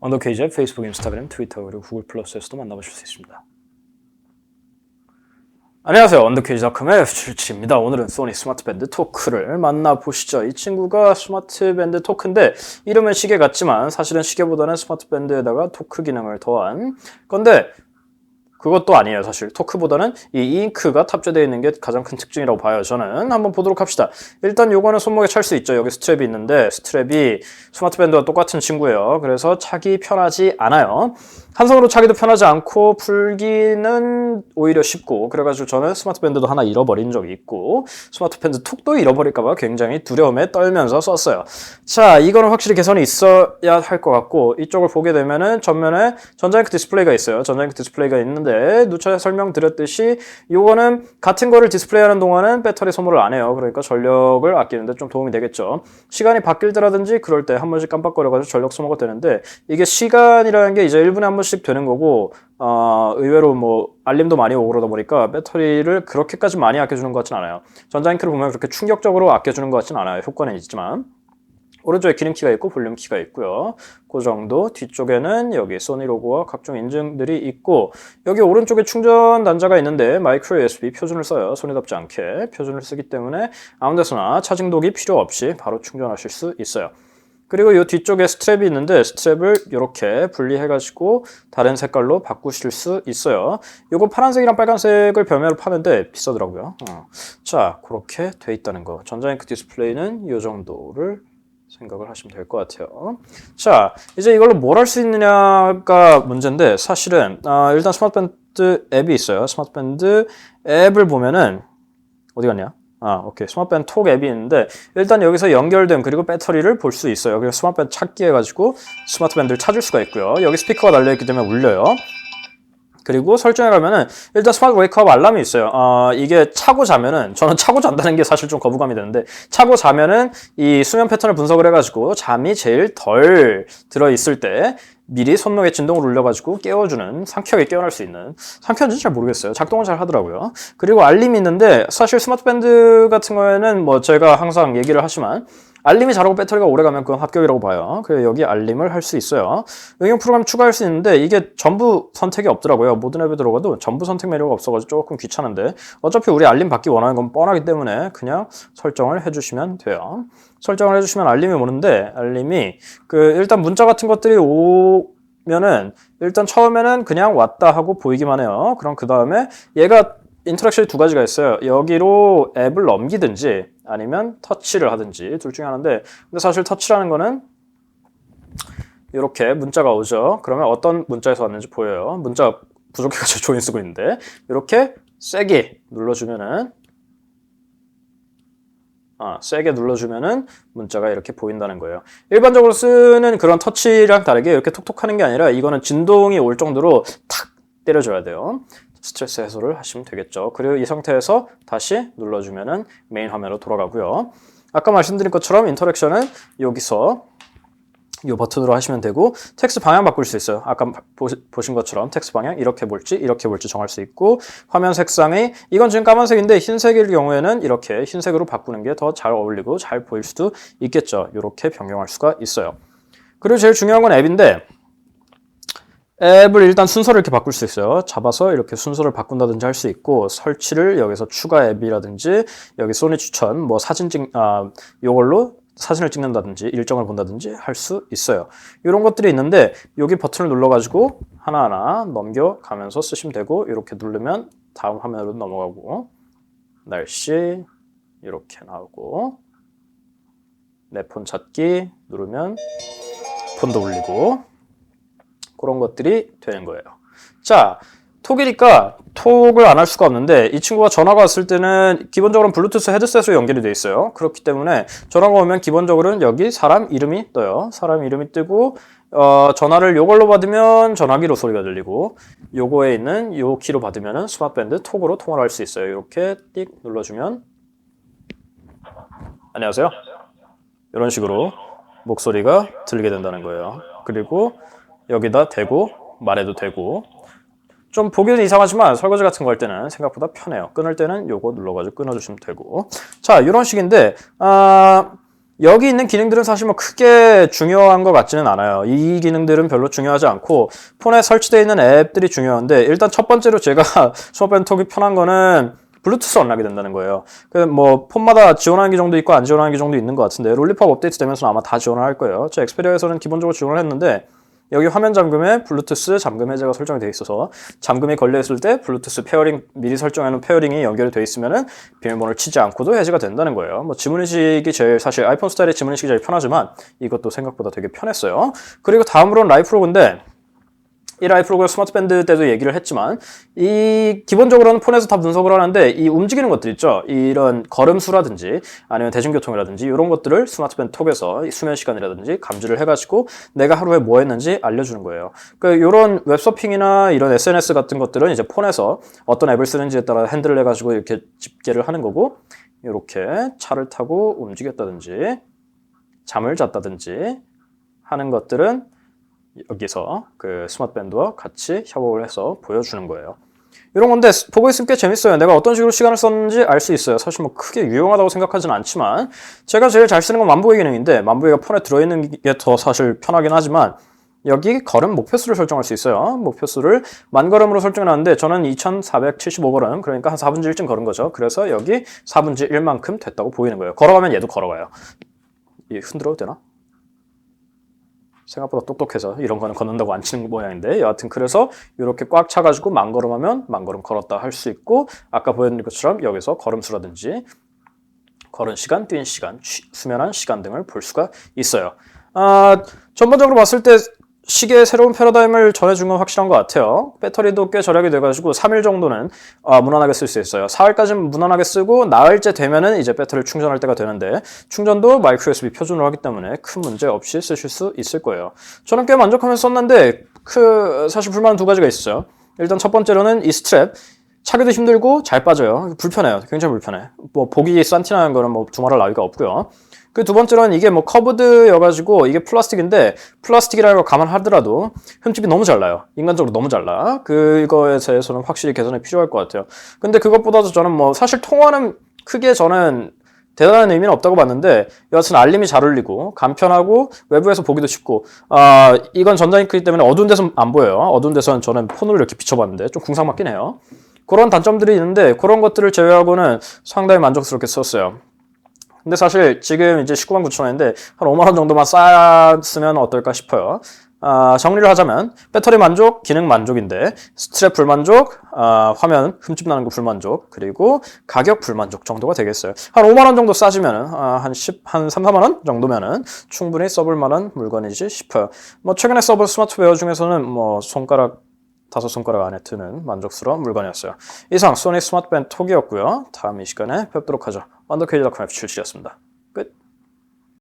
언더케이지의 페이스북, 인스타그램, 트위터 그리고 구글 플러스에서도 만나보실 수 있습니다. 안녕하세요. 언더케이지닷컴의 출치입니다. 오늘은 소니 스마트밴드 토크를 만나보시죠. 이 친구가 스마트밴드 토크인데 이름은 시계 같지만 사실은 시계보다는 스마트밴드에다가 토크 기능을 더한 건데 그것도 아니에요. 사실 토크보다는 이 잉크가 탑재되어 있는 게 가장 큰 특징이라고 봐요. 저는 한번 보도록 합시다. 일단 요거는 손목에 찰 수 있죠. 여기 스트랩이 있는데 스트랩이 스마트밴드와 똑같은 친구예요. 그래서 차기 편하지 않아요. 한 손으로 차기도 편하지 않고 풀기는 오히려 쉽고, 그래가지고 저는 스마트밴드도 하나 잃어버린 적이 있고 스마트밴드 톡도 잃어버릴까봐 굉장히 두려움에 떨면서 썼어요. 자, 이거는 확실히 개선이 있어야 할 것 같고, 이쪽을 보게 되면은 전면에 전자잉크 디스플레이가 있어요. 전자잉크 디스플레이가 있는데 누차 설명드렸듯이 요거는 같은 거를 디스플레이하는 동안은 배터리 소모를 안 해요. 그러니까 전력을 아끼는데 좀 도움이 되겠죠. 시간이 바뀔 때라든지 그럴 때 한 번씩 깜빡거려가지고 전력 소모가 되는데, 이게 시간이라는 게 이제 1분에 한 번씩 되는 거고, 의외로 뭐 알림도 많이 오고 그러다 보니까 배터리를 그렇게까지 많이 아껴주는 것 같진 않아요. 전자잉크를 보면 그렇게 충격적으로 아껴주는 것 같진 않아요. 효과는 있지만. 오른쪽에 기능키가 있고 볼륨 키가 있고요. 그 정도. 뒤쪽에는 여기 소니 로고와 각종 인증들이 있고, 여기 오른쪽에 충전 단자가 있는데 마이크로 USB 표준을 써요. 소니답지 않게 표준을 쓰기 때문에 아무 데서나 차징 독이 필요 없이 바로 충전하실 수 있어요. 그리고 이 뒤쪽에 스트랩이 있는데 스트랩을 이렇게 분리해가지고 다른 색깔로 바꾸실 수 있어요. 이거 파란색이랑 빨간색을 별매로 파는데 비싸더라고요. 자, 그렇게 돼 있다는 거. 전자잉크 디스플레이는 이 정도를 생각을 하시면 될 것 같아요. 자, 이제 이걸로 뭘 할 수 있느냐가 문제인데, 사실은 일단 스마트밴드 앱이 있어요. 스마트밴드 앱을 보면은 어디 갔냐? 오케이. 스마트밴드 톡 앱이 있는데, 일단 여기서 연결된 그리고 배터리를 볼 수 있어요. 그래서 스마트밴드 찾기 해가지고 스마트밴드를 찾을 수가 있고요. 여기 스피커가 달려있기 때문에 울려요. 그리고 설정에 가면은 일단 스마트 웨이크업 알람이 있어요. 이게 차고 자면은, 저는 차고 잔다는 게 사실 좀 거부감이 드는데, 차고 자면은 이 수면 패턴을 분석을 해가지고 잠이 제일 덜 들어있을 때 미리 손목에 진동을 울려가지고 깨워주는, 상쾌하게 깨어날 수 있는, 상쾌한지는 잘 모르겠어요. 작동은 잘 하더라고요. 그리고 알림이 있는데, 사실 스마트밴드 같은 거에는 뭐 제가 항상 얘기를 하지만 알림이 잘하고 배터리가 오래가면 그건 합격이라고 봐요. 그래서 여기 알림을 할 수 있어요. 응용 프로그램 추가할 수 있는데 이게 전부 선택이 없더라고요. 모든 앱에 들어가도 전부 선택 메뉴가 없어가지고 조금 귀찮은데, 어차피 우리 알림 받기 원하는 건 뻔하기 때문에 그냥 설정을 해주시면 돼요. 설정을 해주시면 알림이 오는데, 알림이 일단 문자 같은 것들이 오면은 일단 처음에는 그냥 왔다 하고 보이기만 해요. 그럼 그 다음에 얘가 인터랙션이 두 가지가 있어요. 여기로 앱을 넘기든지 아니면 터치를 하든지 둘 중에 하나인데, 근데 사실 터치라는 거는 이렇게 문자가 오죠. 그러면 어떤 문자에서 왔는지 보여요. 문자 부족해가지고 조인 쓰고 있는데, 이렇게 세게 눌러주면은 세게 눌러주면은 문자가 이렇게 보인다는 거예요. 일반적으로 쓰는 그런 터치랑 다르게 이렇게 톡톡 하는 게 아니라 이거는 진동이 올 정도로 탁 때려줘야 돼요. 스트레스 해소를 하시면 되겠죠. 그리고 이 상태에서 다시 눌러주면은 메인 화면으로 돌아가고요. 아까 말씀드린 것처럼 인터랙션은 여기서 이 버튼으로 하시면 되고, 텍스트 방향 바꿀 수 있어요. 아까 보신 것처럼 텍스트 방향 이렇게 볼지 이렇게 볼지 정할 수 있고, 화면 색상이 이건 지금 까만색인데 흰색일 경우에는 이렇게 흰색으로 바꾸는 게 더 잘 어울리고 잘 보일 수도 있겠죠. 이렇게 변경할 수가 있어요. 그리고 제일 중요한 건 앱인데, 앱을 일단 순서를 이렇게 바꿀 수 있어요. 잡아서 이렇게 순서를 바꾼다든지 할 수 있고, 설치를 여기서 추가 앱이라든지 여기 소니 추천 뭐 요걸로 사진을 찍는다든지 일정을 본다든지 할 수 있어요. 이런 것들이 있는데, 여기 버튼을 눌러가지고 하나하나 넘겨가면서 쓰시면 되고, 이렇게 누르면 다음 화면으로 넘어가고, 날씨 이렇게 나오고, 내 폰 찾기 누르면 폰도 울리고, 그런 것들이 되는 거예요. 자, 톡이니까 톡을 안 할 수가 없는데, 이 친구가 전화가 왔을 때는 기본적으로 블루투스 헤드셋으로 연결이 돼 있어요. 그렇기 때문에 전화가 오면 기본적으로는 여기 사람 이름이 떠요. 사람 이름이 뜨고, 전화를 요걸로 받으면 전화기로 소리가 들리고, 요거에 있는 요 키로 받으면 스마트밴드 톡으로 통화를 할 수 있어요. 이렇게 띡 눌러주면 안녕하세요, 이런 식으로 목소리가 들리게 된다는 거예요. 그리고 여기다 대고 말해도 되고, 좀 보기는 이상하지만 설거지 같은 거 할 때는 생각보다 편해요. 끊을 때는 요거 눌러가지고 끊어주시면 되고. 자, 이런 식인데, 여기 있는 기능들은 사실 뭐 크게 중요한 것 같지는 않아요. 이 기능들은 별로 중요하지 않고 폰에 설치되어 있는 앱들이 중요한데, 일단 첫 번째로 제가 스마트밴드 톡이 편한 거는 블루투스 언락이 된다는 거예요. 그 뭐 폰마다 지원하는 기종도 있고 안 지원하는 기종도 있는 것 같은데, 롤리팝 업데이트 되면서 아마 다 지원을 할 거예요. 제 엑스페리아에서는 기본적으로 지원을 했는데, 여기 화면 잠금에 블루투스 잠금 해제가 설정이 되어 있어서 잠금이 걸려 있을 때 블루투스 페어링, 미리 설정해놓은 페어링이 연결이 되어 있으면은 비밀번호를 치지 않고도 해제가 된다는 거예요. 뭐 지문인식이 제일, 사실 아이폰 스타일의 지문인식이 제일 편하지만 이것도 생각보다 되게 편했어요. 그리고 다음으로는 라이프로그인데, 이 라이프로그 스마트밴드 때도 얘기를 했지만, 이 기본적으로는 폰에서 다 분석을 하는데, 이 움직이는 것들 있죠, 이런 걸음수라든지 아니면 대중교통이라든지 이런 것들을 스마트밴드 톡에서 수면 시간이라든지 감지를 해가지고 내가 하루에 뭐 했는지 알려주는 거예요. 그 이런 웹서핑이나 이런 SNS 같은 것들은 이제 폰에서 어떤 앱을 쓰는지에 따라 핸들을 해가지고 이렇게 집계를 하는 거고, 이렇게 차를 타고 움직였다든지 잠을 잤다든지 하는 것들은 여기서 그 스마트밴드와 같이 협업을 해서 보여주는 거예요. 이런 건데 보고 있으면 꽤 재밌어요. 내가 어떤 식으로 시간을 썼는지 알 수 있어요. 사실 뭐 크게 유용하다고 생각하지는 않지만, 제가 제일 잘 쓰는 건 만보기 기능인데, 만보기가 폰에 들어있는 게 더 사실 편하긴 하지만, 여기 걸음 목표수를 설정할 수 있어요. 목표수를 10,000걸음으로 설정해놨는데 저는 2,475걸음, 그러니까 한 4분의 1쯤 걸은 거죠. 그래서 여기 4분의 1만큼 됐다고 보이는 거예요. 걸어가면 얘도 걸어가요. 이 흔들어도 되나? 생각보다 똑똑해서 이런 거는 걷는다고 안 치는 모양인데, 여하튼 그래서 이렇게 꽉 차가지고 10,000걸음 하면 10,000걸음 걸었다 할 수 있고, 아까 보여드린 것처럼 여기서 걸음수라든지 걸은 시간, 뛴 시간, 수면한 시간 등을 볼 수가 있어요. 전반적으로 봤을 때 시계의 새로운 패러다임을 전해준 건 확실한 것 같아요. 배터리도 꽤 절약이 돼가지고 3일 정도는 무난하게 쓸 수 있어요. 4일까지는 무난하게 쓰고 나흘째 되면은 이제 배터리를 충전할 때가 되는데, 충전도 마이크로 USB 표준으로 하기 때문에 큰 문제 없이 쓰실 수 있을 거예요. 저는 꽤 만족하면서 썼는데 사실 불만은 두 가지가 있어요. 일단 첫 번째로는 이 스트랩, 차기도 힘들고 잘 빠져요. 불편해요. 굉장히 불편해. 뭐 보기 산티나는 거는 뭐 두말할 나위가 없고요. 그 두 번째로는 이게 뭐 커브드여가지고 이게 플라스틱인데, 플라스틱이라는 걸 감안하더라도 흠집이 너무 잘 나요. 인간적으로 너무 잘 나. 그거에 대해서는 확실히 개선이 필요할 것 같아요. 근데 그것보다도 저는 뭐 사실 통화는 크게 저는 대단한 의미는 없다고 봤는데, 여하튼 알림이 잘 울리고 간편하고 외부에서 보기도 쉽고, 이건 전자잉크이기 때문에 어두운 데서 안 보여요. 어두운 데서는 저는 폰으로 이렇게 비춰봤는데 좀 궁상 맞긴 해요. 그런 단점들이 있는데, 그런 것들을 제외하고는 상당히 만족스럽게 썼어요. 근데 사실 지금 이제 199,000원인데 한 5만 원 정도만 쌓았으면 어떨까 싶어요. 정리를 하자면 배터리 만족, 기능 만족인데 스트랩 불만족, 화면 흠집 나는 거 불만족, 그리고 가격 불만족 정도가 되겠어요. 한 5만 원 정도 싸지면은 한 3, 4만 원 정도면은 충분히 써볼 만한 물건이지 싶어요. 뭐 최근에 써본 스마트웨어 중에서는 뭐 다섯 손가락 안에 드는 만족스러운 물건이었어요. 이상 소니 스마트밴드 톡이었고요. 다음 이 시간에 뵙도록 하죠. 완더케이지닷컴 F77이었습니다. 끝.